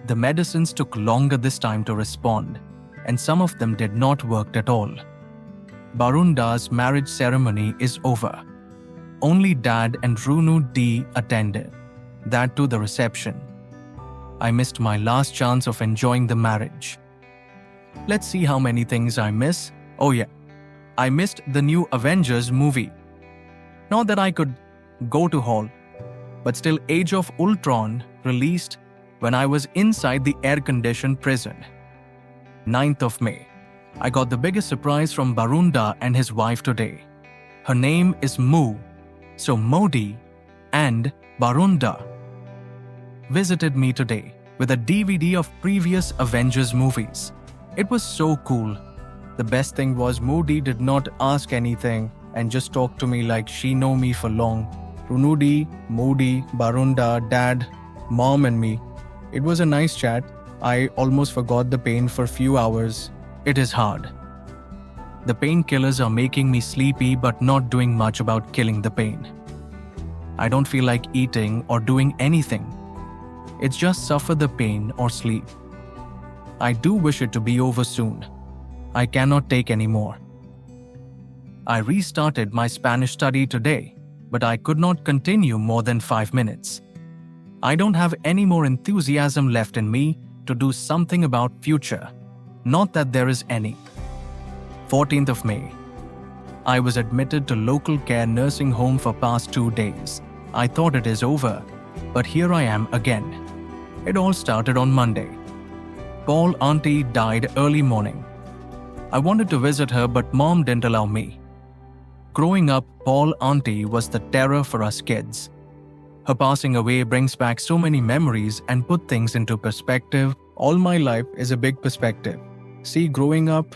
Speaker 1: The medicines took longer this time to respond, and some of them did not work at all. Barunda's marriage ceremony is over. Only Dad and Runu D attended, that too the reception. I missed my last chance of enjoying the marriage. Let's see how many things I miss. Oh yeah, I missed the new Avengers movie. Not that I could go to hall, but still Age of Ultron released when I was inside the air-conditioned prison. 9th of May. I got the biggest surprise from Barunda and his wife today. Her name is Moo, so Modi and Barunda visited me today with a DVD of previous Avengers movies. It was so cool. The best thing was Modi did not ask anything and just talked to me like she know me for long. Runudi, Modi, Barunda, Dad, Mom and me. It was a nice chat. I almost forgot the pain for few hours. It is hard. The painkillers are making me sleepy but not doing much about killing the pain. I don't feel like eating or doing anything. It's just suffer the pain or sleep. I do wish it to be over soon. I cannot take any more. I restarted my Spanish study today, but I could not continue more than 5 minutes. I don't have any more enthusiasm left in me to do something about future. Not that there is any. 14th of May. I was admitted to local care nursing home for past 2 days. I thought it is over, but here I am again. It all started on Monday. Paul auntie died early morning. I wanted to visit her, but mom didn't allow me. Growing up, Paul auntie was the terror for us kids. Her passing away brings back so many memories and put things into perspective. All my life is a big perspective. See, growing up,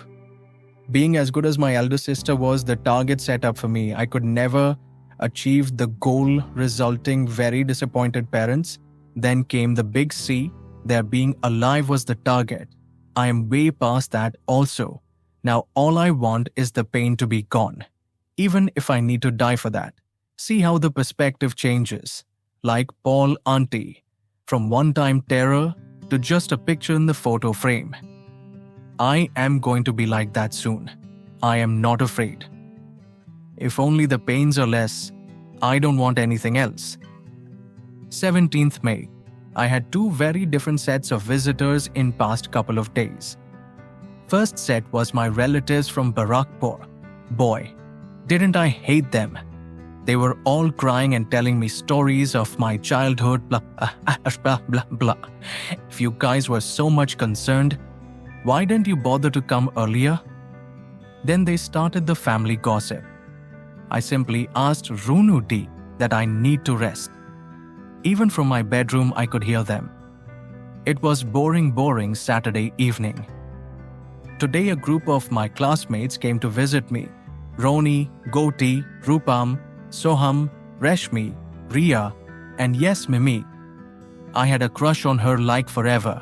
Speaker 1: being as good as my elder sister was the target set up for me. I could never achieve the goal, resulting very disappointed parents. Then came the big C. Their being alive was the target. I am way past that also. Now all I want is the pain to be gone. Even if I need to die for that. See how the perspective changes. Like Paul auntie. From one-time terror to just a picture in the photo frame. I am going to be like that soon. I am not afraid. If only the pains are less, I don't want anything else. 17th May. I had 2 very different sets of visitors in past couple of days. First set was my relatives from Barakpur. Boy, didn't I hate them. They were all crying and telling me stories of my childhood, blah, blah, blah, blah. If you guys were so much concerned, why didn't you bother to come earlier? Then they started the family gossip. I simply asked Runu D that I need to rest. Even from my bedroom, I could hear them. It was boring Saturday evening. Today, a group of my classmates came to visit me. Roni, Goti, Rupam, Soham, Reshmi, Ria, and yes, Mimi. I had a crush on her like forever.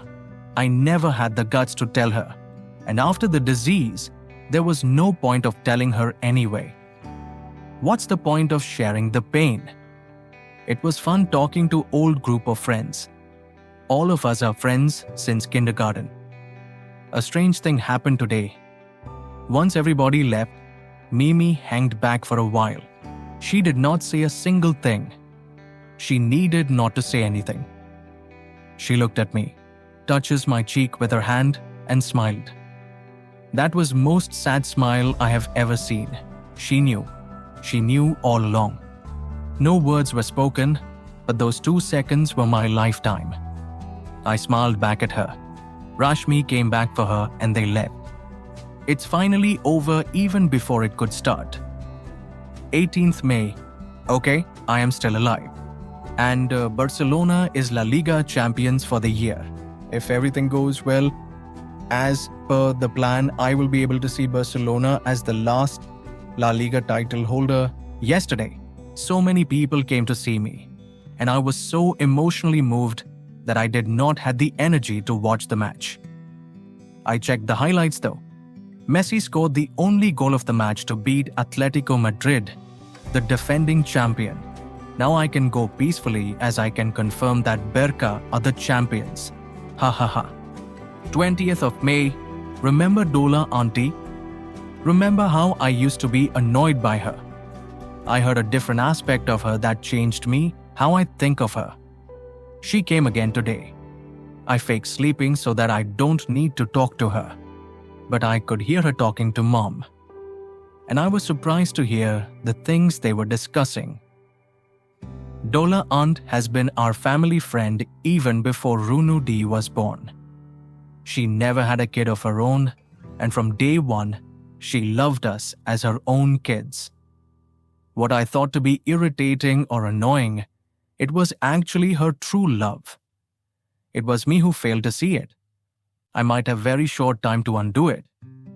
Speaker 1: I never had the guts to tell her. And after the disease, there was no point of telling her anyway. What's the point of sharing the pain? It was fun talking to old group of friends. All of us are friends since kindergarten. A strange thing happened today. Once everybody left, Mimi hanged back for a while. She did not say a single thing. She needed not to say anything. She looked at me, touches my cheek with her hand, and smiled. That was most sad smile I have ever seen. She knew. She knew all along. No words were spoken, but those 2 seconds were my lifetime. I smiled back at her. Rashmi came back for her and they left. It's finally over even before it could start. 18th May. Okay, I am still alive. And Barcelona is La Liga champions for the year. If everything goes well, as per the plan, I will be able to see Barcelona as the last La Liga title holder. Yesterday, so many people came to see me, and I was so emotionally moved that I did not have the energy to watch the match. I checked the highlights though. Messi scored the only goal of the match to beat Atletico Madrid, the defending champion. Now I can go peacefully as I can confirm that Berca are the champions. Ha ha ha. 20th of May. Remember Dola auntie? Remember how I used to be annoyed by her? I heard a different aspect of her that changed me, how I think of her. She came again today. I faked sleeping so that I don't need to talk to her. But I could hear her talking to mom. And I was surprised to hear the things they were discussing. Dola aunt has been our family friend even before Runu D was born. She never had a kid of her own, and from day one, she loved us as her own kids. What I thought to be irritating or annoying, it was actually her true love. It was me who failed to see it. I might have very short time to undo it,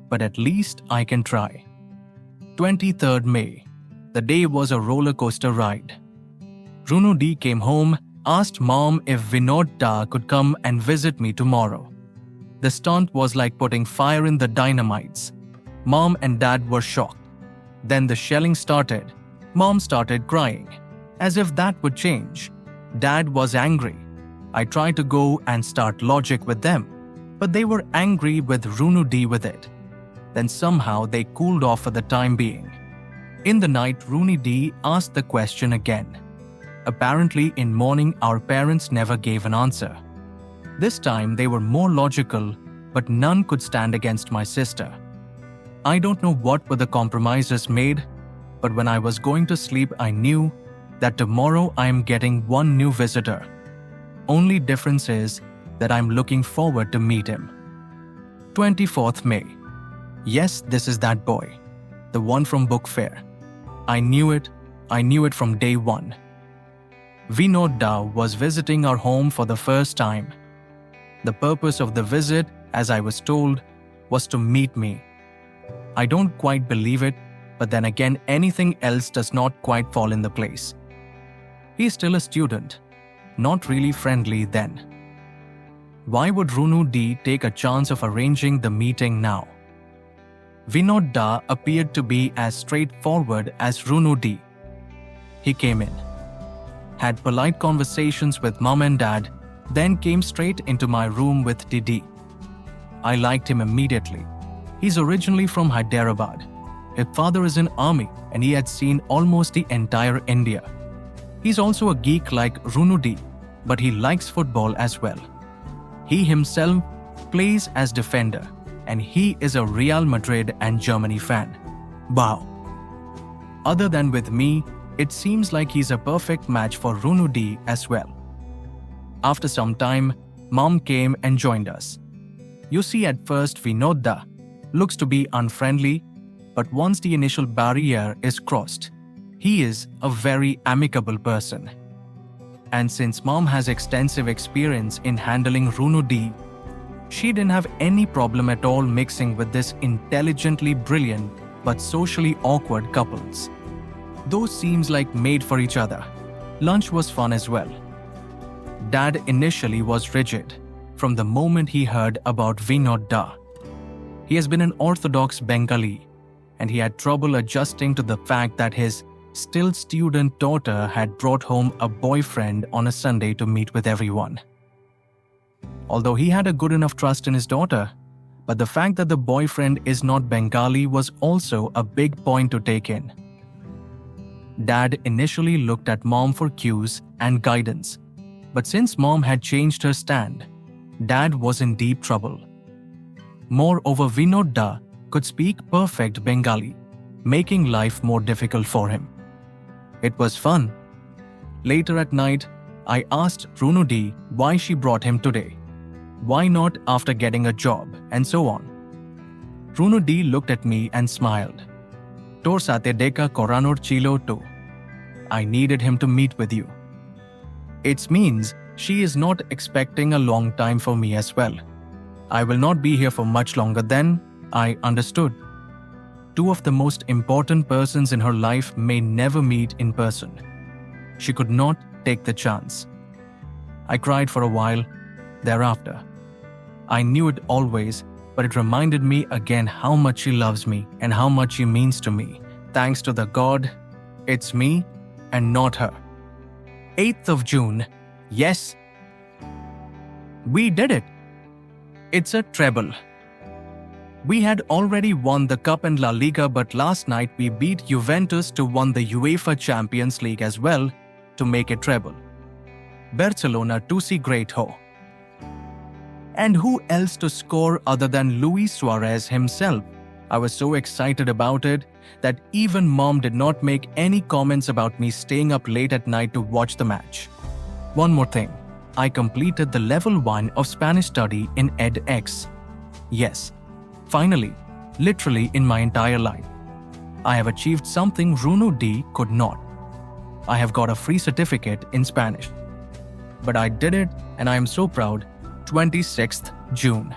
Speaker 1: but at least I can try. 23rd May. The day was a roller coaster ride. Runu D came home asked mom if Vinod Da could come and visit me tomorrow. The stunt was like putting fire in the dynamites. Mom and dad were shocked. Then the shelling started. Mom started crying, as if that would change. Dad was angry. I tried to go and start logic with them, but they were angry with Runu D with it. Then somehow they cooled off for the time being. In the night, Rooney D asked the question again. Apparently, in morning, our parents never gave an answer. This time, they were more logical, but none could stand against my sister. I don't know what were the compromises made, but when I was going to sleep, I knew that tomorrow I am getting one new visitor. Only difference is that I'm looking forward to meet him. 24th May. Yes, this is that boy, the one from book fair. I knew it from day one. Vinod Da was visiting our home for the first time. The purpose of the visit, as I was told, was to meet me. I don't quite believe it, but then again anything else does not quite fall in the place. He's still a student, not really friendly then. Why would Runu D take a chance of arranging the meeting now? Vinod Da appeared to be as straightforward as Runu D. He came in, had polite conversations with mom and dad, then came straight into my room with Didi. I liked him immediately. He's originally from Hyderabad. His father is in army and he had seen almost the entire India. He's also a geek like Runu D, but he likes football as well. He himself plays as defender, and he is a Real Madrid and Germany fan. Wow. Other than with me, it seems like he's a perfect match for Runu D as well. After some time, mom came and joined us. You see, at first Vinod Da looks to be unfriendly, but once the initial barrier is crossed, he is a very amicable person. And since mom has extensive experience in handling Runu D, she didn't have any problem at all mixing with this intelligently brilliant but socially awkward couples. Those seems like made for each other. Lunch was fun as well. Dad initially was rigid from the moment he heard about Vinod Da. He has been an orthodox Bengali, and he had trouble adjusting to the fact that his still student daughter had brought home a boyfriend on a Sunday to meet with everyone. Although he had a good enough trust in his daughter, but the fact that the boyfriend is not Bengali was also a big point to take in. Dad initially looked at mom for cues and guidance, but since mom had changed her stand, Dad was in deep trouble. Moreover, Vinod Da could speak perfect Bengali, making life more difficult for him. It was fun. Later at night, I asked Runu D why she brought him today. Why not after getting a job, and so on. Runu D looked at me and smiled. Tor sate deka koranor chilo to. I needed him to meet with you. It means she is not expecting a long time for me as well. I will not be here for much longer then, I understood. Two of the most important persons in her life may never meet in person. She could not take the chance. I cried for a while thereafter. I knew it always, but it reminded me again how much she loves me and how much she means to me. Thanks to the God, it's me and not her. 8th of June, yes, we did it. It's a treble. We had already won the Cup and La Liga, but last night we beat Juventus to win the UEFA Champions League as well to make it treble. Barcelona to see great ho. And who else to score other than Luis Suarez himself? I was so excited about it that even mom did not make any comments about me staying up late at night to watch the match. One more thing, I completed the level 1 of Spanish study in edX. Yes, finally, literally in my entire life, I have achieved something Runu D could not. I have got a free certificate in Spanish. But I did it and I am so proud. 26th June.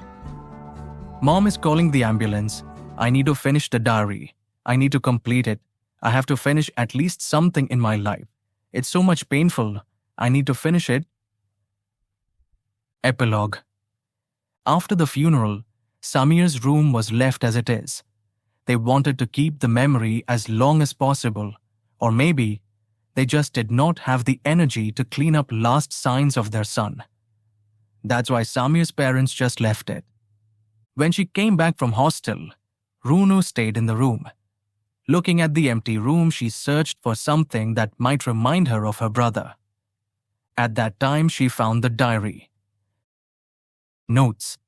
Speaker 1: Mom is calling the ambulance. I need to finish the diary. I need to complete it. I have to finish at least something in my life. It's so much painful. I need to finish it. Epilogue. After the funeral, Samir's room was left as it is. They wanted to keep the memory as long as possible, or maybe they just did not have the energy to clean up last signs of their son. That's why Samir's parents just left it. When she came back from hostel, Runu stayed in the room. Looking at the empty room, she searched for something that might remind her of her brother. At that time, she found the diary. Notes.